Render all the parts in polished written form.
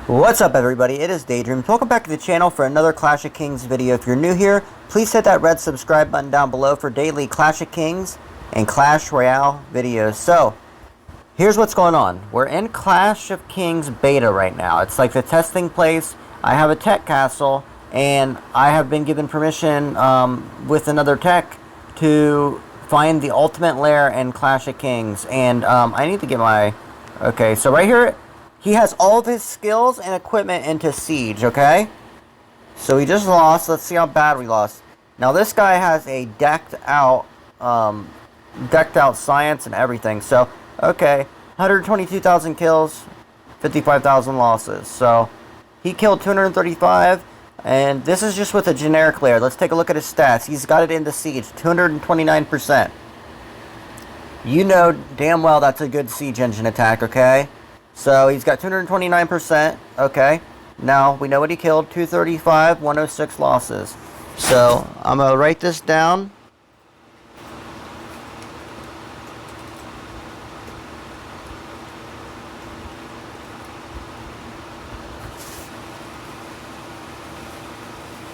What's up, everybody? It is Daydreamz. Welcome back to the channel for another Clash of Kings video. If you're new here, please hit that red subscribe button down below for daily Clash of Kings and Clash Royale videos. So, here's what's going on. We're in Clash of Kings beta right now. It's like the testing place. I have a tech castle, and I have been given permission with another tech to find the ultimate lair in Clash of Kings. And I need to get my... Okay, so right here... He has all of his skills and equipment into Siege, okay? So he just lost. Let's see how bad we lost. Now this guy has a decked out science and everything. So, okay, 122,000 kills, 55,000 losses. So he killed 235, and this is just with a generic layer. Let's take a look at his stats. He's got it into Siege, 229%. You know damn well that's a good Siege engine attack, okay? So he's got 229%, okay. Now we know what he killed, 235, 106 losses. So I'm going to write this down.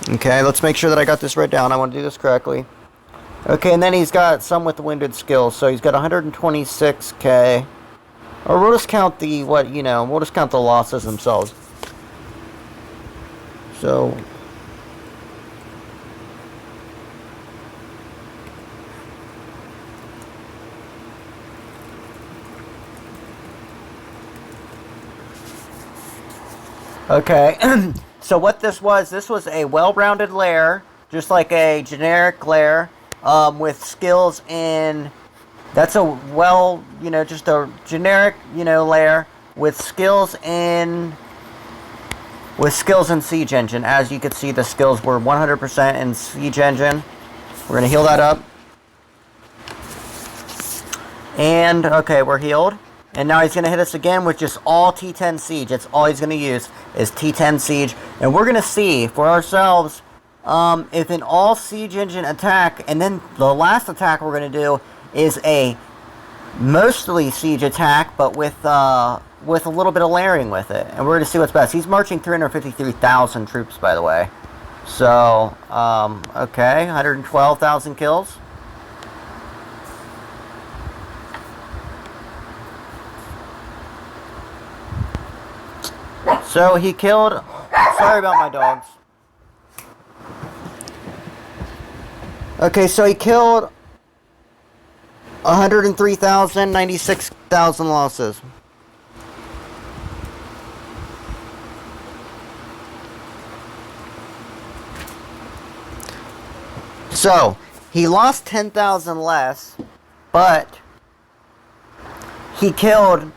Okay, let's make sure that I got this right down. I want to do this correctly. Okay, and then he's got some with the winded skills. So he's got 126k. Or we'll just count the, we'll just count the losses themselves. So... Okay, so what this was a well-rounded lair, just like a generic lair, with skills in... That's a just a generic, layer with skills in Siege Engine. As you can see, the skills were 100% in Siege Engine. We're going to heal that up. And, okay, we're healed. And now he's going to hit us again with just all T10 Siege. That's all he's going to use is T10 Siege. And we're going to see for ourselves if an all Siege Engine attack, and then the last attack we're going to do is a mostly siege attack, but with a little bit of layering with it, and we're going to see what's best. He's marching 353,000 troops, by the way. So, okay, 112,000 kills. So he killed. Sorry about my dogs. Okay, so he killed 103,000, 96,000 losses. So, he lost 10,000 less, but he killed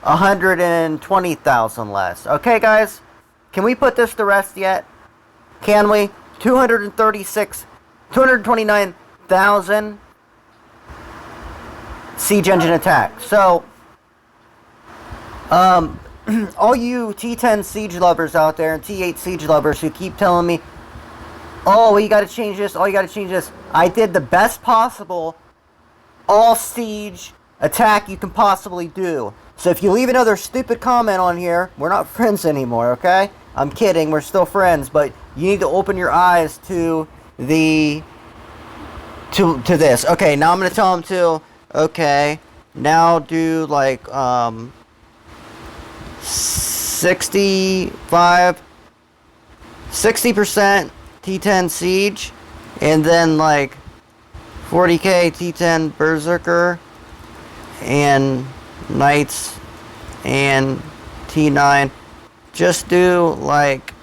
120,000 less. Okay, guys? Can we put this to rest yet? Can we? 229,000 Siege Engine attack. So, all you T10 Siege lovers out there and T8 Siege lovers who keep telling me, oh, you gotta change this, oh, you gotta change this. I did the best possible all Siege attack you can possibly do. So if you leave another stupid comment on here, we're not friends anymore, okay? I'm kidding, we're still friends, but you need to open your eyes to this. Okay, now I'm gonna tell him to... Okay, now do like 60% T10 Siege, and then like 40k T10 Berserker, and Knights, and T9. Just do like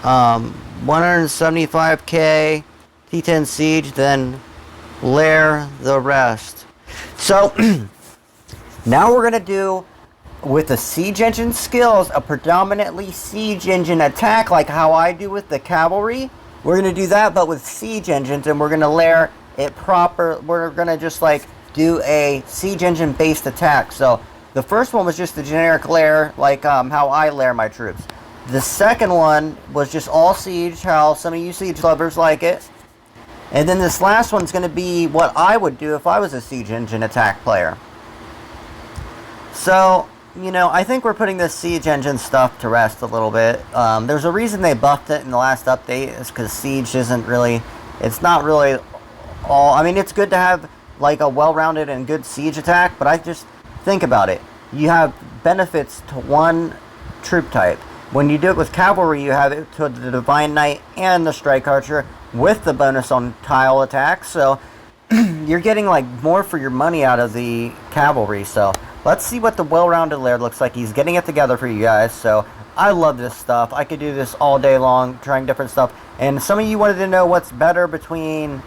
175k T10 Siege, then layer the rest. So now we're gonna do, with the Siege Engine skills, a predominantly Siege Engine attack like how I do with the cavalry. We're gonna do that, but with Siege Engines, and we're gonna layer it proper. We're gonna just like do a Siege Engine based attack. So the first one was just the generic layer, like how I layer my troops. The second one was just all Siege, how some of you Siege lovers like it. And then this last one's going to be what I would do if I was a Siege Engine attack player. So, you know, I think we're putting this siege engine stuff to rest a little bit. There's a reason they buffed it in the last update, is because siege isn't really, it's not really all, I mean, it's good to have like a well-rounded and good siege attack, but I just think about it. You have benefits to one troop type. When you do it with cavalry, you have it to the Divine Knight and the Strike Archer with the bonus on tile attacks, so you're getting like more for your money out of the cavalry. So let's see what the well-rounded laird looks like. He's getting it together for you guys, so I love this stuff. I could do this all day long, trying different stuff. And some of you wanted to know what's better between,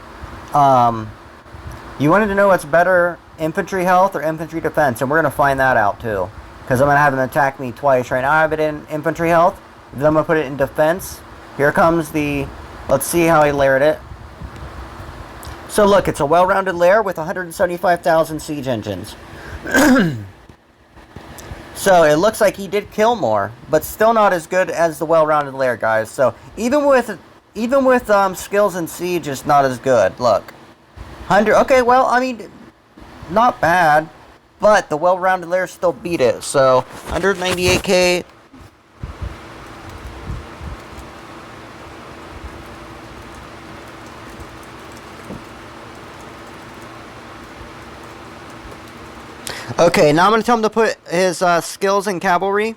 you wanted to know what's better, infantry health or infantry defense, and we're going to find that out too. Because I'm going to have him attack me twice. Right now I have it in infantry health, then I'm going to put it in defense. Here comes the, let's see how he layered it. So look, it's a well-rounded lair with 175,000 siege engines. So it looks like he did kill more, but still not as good as the well-rounded lair, guys. So even with skills and siege, it's not as good. Look, 100. Okay, well, I mean, not bad, but the well-rounded lair still beat it. So 198k. Okay, now I'm going to tell him to put his skills in cavalry.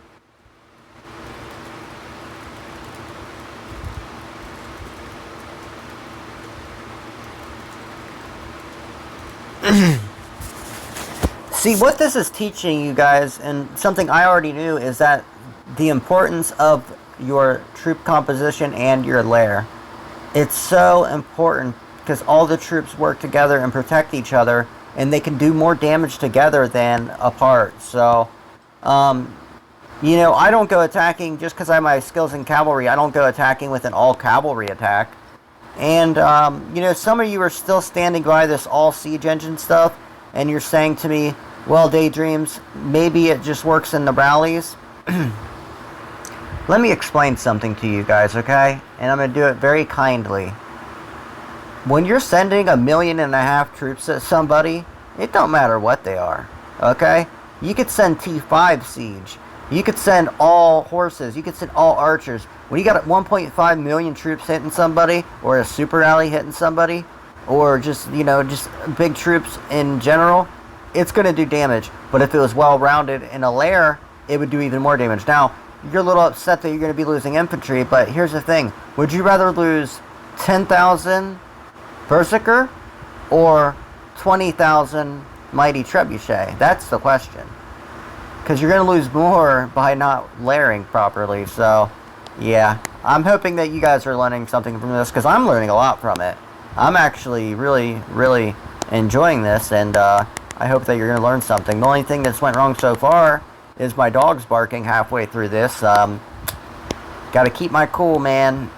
See, what this is teaching you guys, and something I already knew, is that the importance of your troop composition and your lair. It's so important because all the troops work together and protect each other, and they can do more damage together than apart. So, you know, I don't go attacking just because I have my skills in cavalry. I don't go attacking with an all-cavalry attack. And, you know, some of you are still standing by this all-siege engine stuff, and you're saying to me, well, Daydreamz, maybe it just works in the rallies. Let me explain something to you guys, okay? And I'm going to do it very kindly. When you're sending 1.5 million troops at somebody, it don't matter what they are, okay? You could send T5 siege. You could send all horses. You could send all archers. When you got 1.5 million troops hitting somebody, or a super rally hitting somebody, or just, you know, just big troops in general, it's going to do damage. But if it was well-rounded in a lair, it would do even more damage. Now, you're a little upset that you're going to be losing infantry, but here's the thing. Would you rather lose 10,000... Berserker or 20,000 Mighty Trebuchet? That's the question. Because you're going to lose more by not layering properly. So, yeah. I'm hoping that you guys are learning something from this, because I'm learning a lot from it. I'm actually really, really enjoying this, and I hope that you're going to learn something. The only thing that's went wrong so far is my dog's barking halfway through this. Got to keep my cool, man.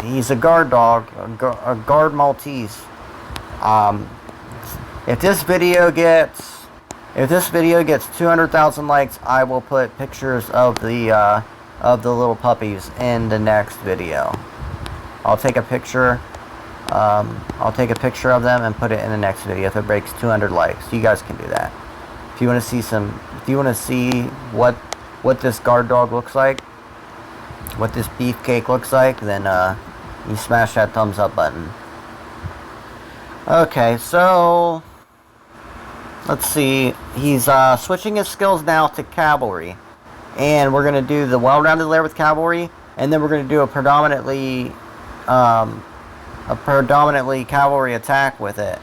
He's a guard dog, a guard Maltese. If this video gets 200,000 likes, I will put pictures of the little puppies in the next video. I'll take a picture. I'll take a picture of them and put it in the next video if it breaks 200 likes. You guys can do that. If you want to see what this guard dog looks like, what this beefcake looks like, then you smash that thumbs up button. Okay, so let's see. He's switching his skills now to cavalry, and we're gonna do the well-rounded lair with cavalry, and then we're gonna do a predominantly cavalry attack with it.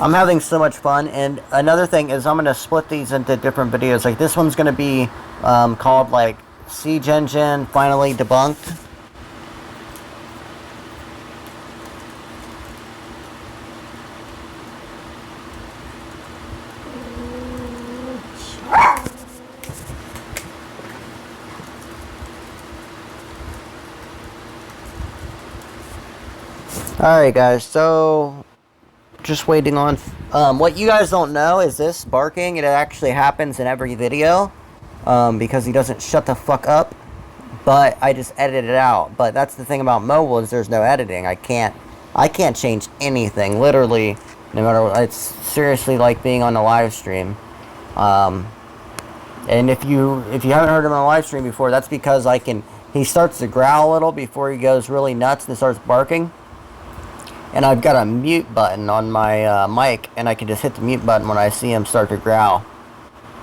I'm having so much fun, and another thing is I'm going to split these into different videos. Like this one's going to be called like Siege Engine Finally Debunked. Alright guys, so just waiting on what you guys don't know is this barking. It actually happens in every video because he doesn't shut the fuck up. but I just edited it out. But that's the thing about mobile, is there's no editing. I can't change anything, literally, no matter what. It's seriously like being on a live stream. And if you haven't heard him on a live stream before, that's because he starts to growl a little before he goes really nuts and starts barking. And I've got a mute button on my mic, and I can just hit the mute button when I see him start to growl,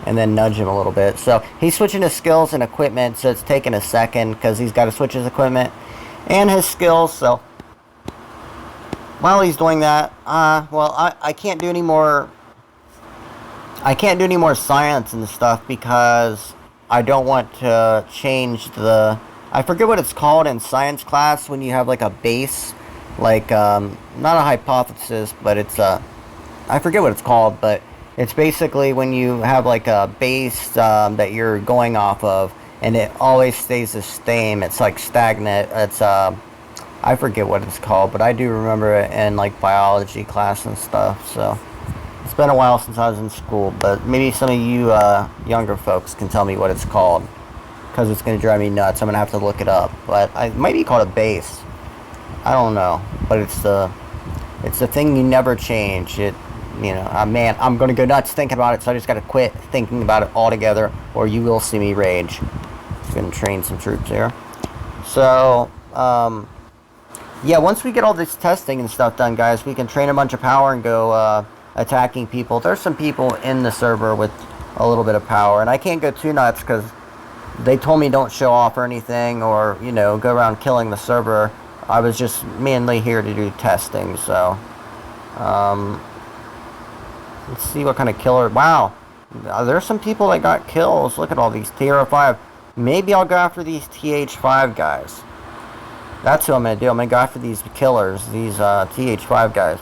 and then nudge him a little bit. So he's switching his skills and equipment, so it's taking a second because he's got to switch his equipment and his skills. So while he's doing that, well, I can't do any more. I can't do any more science and stuff because I don't want to change the. I forget what it's called in science class when you have like a base, like not a hypothesis, but it's a. I forget what it's called, but it's basically when you have like a base that you're going off of, and it always stays the same. It's like stagnant. It's I forget what it's called, but I do remember it in like biology class and stuff. So it's been a while since I was in school, but maybe some of you younger folks can tell me what it's called, because it's going to drive me nuts. I'm going to have to look it up, but it might be called a base. I don't know, but it's the thing you never change. It, you know, man, I'm going to go nuts thinking about it, so I just got to quit thinking about it altogether, or you will see me rage. I'm going to train some troops here. So, yeah, once we get all this testing and stuff done, guys, we can train a bunch of power and go attacking people. There's some people in the server with a little bit of power, and I can't go too nuts because they told me don't show off or anything, or, you know, go around killing the server. I was just mainly here to do testing. So let's see what kind of killer. Wow, there's some people that got kills. Look at all these TR5. Maybe I'll go after these TH5 guys. That's what I'm going to do. I'm going to go after these killers, these TH5 guys.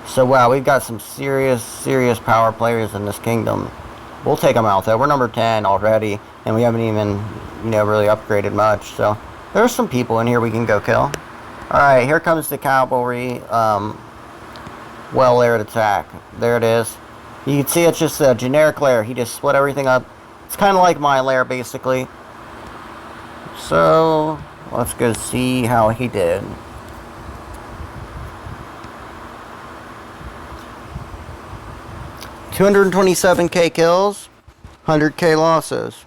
So, wow, we've got some serious power players in this kingdom. We'll take them out, though. We're number 10 already, and we haven't even, you know, really upgraded much. So, there's some people in here we can go kill. Alright, here comes the cavalry well-layered attack. There it is. You can see it's just a generic layer. He just split everything up. It's kind of like my layer, basically. So, let's go see how he did. $227K kills, 100K losses.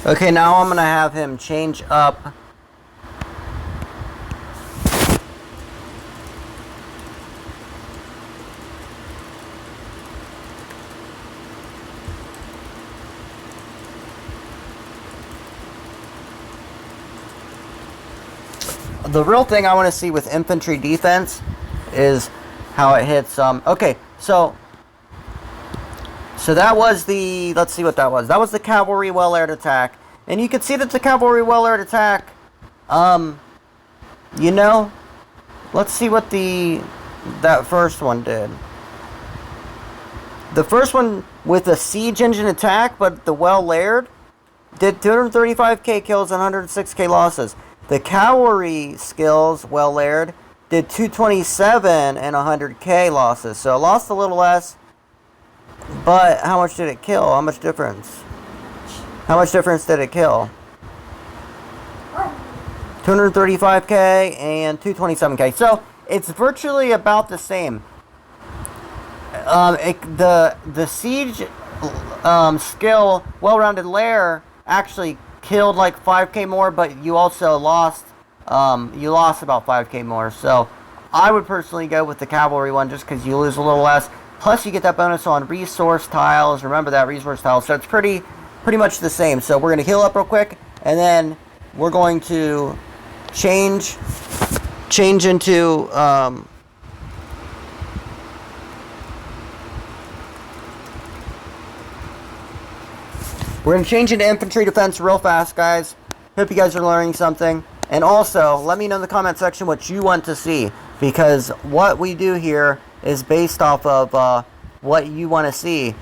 Okay, now I'm going to have him change up the real thing I want to see with infantry defense is how it hits. Okay, so that was the, let's see what that was. That was the cavalry well-aired attack. And you can see that the cavalry well-aired attack, you know, let's see what that first one did. The first one with the siege engine attack, but the well-layered, did 235K kills and 106K losses. The cavalry skills, well-layered, did 227 and 100K losses. So it lost a little less. But how much did it kill? How much difference? How much difference did it kill? 235K and 227K. So it's virtually about the same. The siege skill well-rounded layer actually killed like 5K more, but you also lost about 5K more. So I would personally go with the cavalry one just because you lose a little less. Plus, you get that bonus on resource tiles. Remember that, resource tiles. So it's pretty much the same. So we're going to heal up real quick, and then we're going to change into... we're going to change into infantry defense real fast, guys. Hope you guys are learning something. And also, let me know in the comment section what you want to see, because what we do here is based off of what you want to see.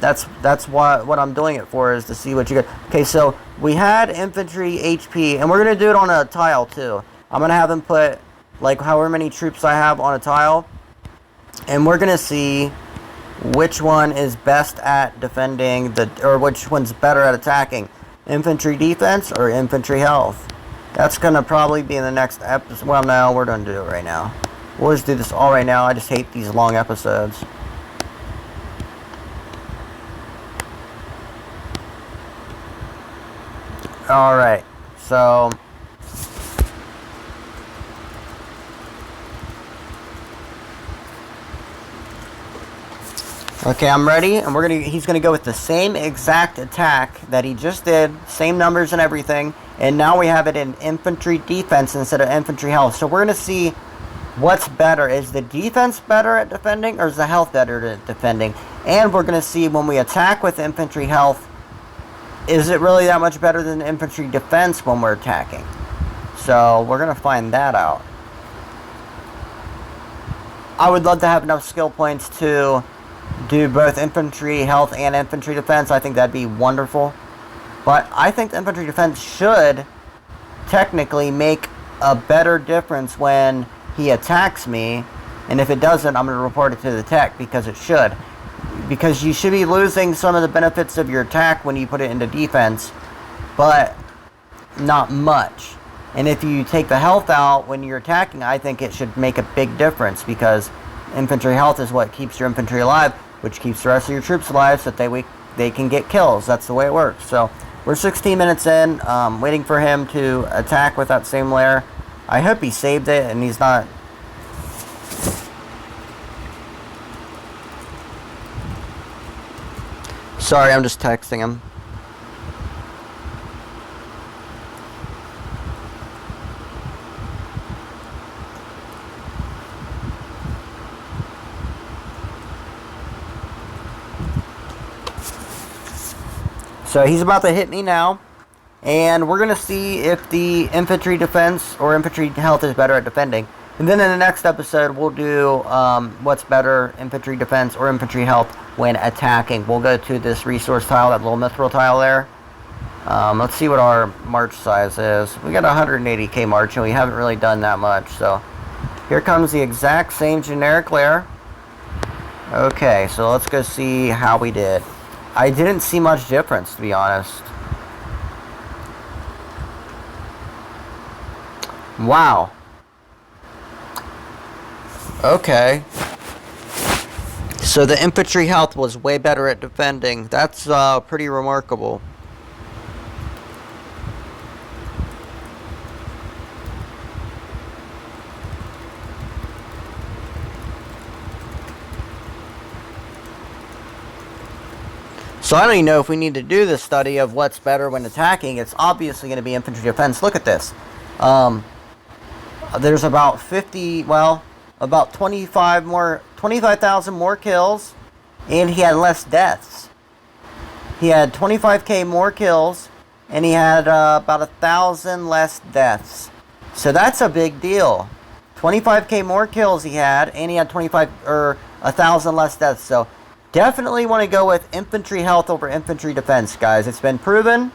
That's what I'm doing it for, is to see what you get. Okay, so we had infantry HP, and we're gonna do it on a tile too. I'm gonna have him put like however many troops I have on a tile, and we're gonna see which one is best at defending or which one's better at attacking. Infantry defense or infantry health. That's gonna probably be in the next episode. Well, no, we're gonna do it right now. We'll just do this all right now. I just hate these long episodes. Alright, so okay, I'm ready, and he's gonna go with the same exact attack that he just did, same numbers and everything, and now we have it in infantry defense instead of infantry health. So we're gonna see what's better. Is the defense better at defending, or is the health better at defending? And we're gonna see when we attack with infantry health, is it really that much better than infantry defense when we're attacking? So we're going to find that out. I would love to have enough skill points to do both infantry health and infantry defense. I think that'd be wonderful. But I think infantry defense should technically make a better difference when he attacks me. And if it doesn't, I'm going to report it to the tech, because it should. Because you should be losing some of the benefits of your attack when you put it into defense, but not much. And if you take the health out when you're attacking, I think it should make a big difference, because infantry health is what keeps your infantry alive, which keeps the rest of your troops alive so that they can get kills. That's the way it works. So we're 16 minutes in, waiting for him to attack with that same layer. I hope he saved it and he's not... Sorry, I'm just texting him. So he's about to hit me now, and we're going to see if the infantry defense or infantry health is better at defending. And then in the next episode, we'll do what's better, infantry defense or infantry health when attacking. We'll go to this resource tile, that little mithril tile there. Let's see what our march size is. We got 180k march, and we haven't really done that much. So here comes the exact same generic layer. Okay, so let's go see how we did. I didn't see much difference, to be honest. Wow. Okay. So the infantry health was way better at defending. That's pretty remarkable. So I don't even know if we need to do this study of what's better when attacking. It's obviously going to be infantry defense. Look at this. There's about 50, well, about 25,000 more kills, and he had less deaths. He had 25k more kills, and he had about 1,000 less deaths. So that's a big deal. 25k more kills he had, and he had 1,000 less deaths. So definitely want to go with infantry health over infantry defense, guys. It's been proven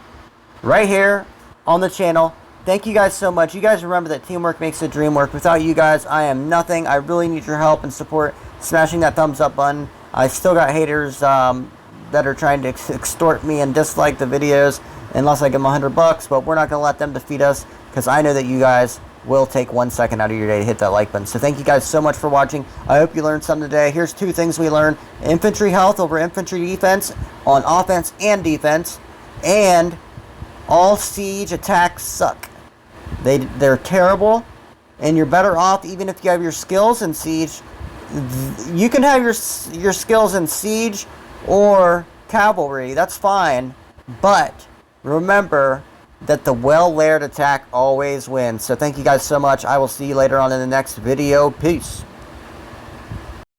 right here on the channel. Thank you guys so much. You guys remember that teamwork makes the dream work. Without you guys, I am nothing. I really need your help and support. Smashing that thumbs up button. I still got haters that are trying to extort me and dislike the videos unless I give them $100, but we're not going to let them defeat us, because I know that you guys will take 1 second out of your day to hit that like button. So thank you guys so much for watching. I hope you learned something today. Here's 2 things we learned. Infantry health over infantry defense on offense and defense. And all siege attacks suck. They're terrible, and you're better off even if you have your skills in siege. You can have your skills in siege or cavalry. That's fine. But remember that the well-layered attack always wins. So thank you guys so much. I will see you later on in the next video. Peace.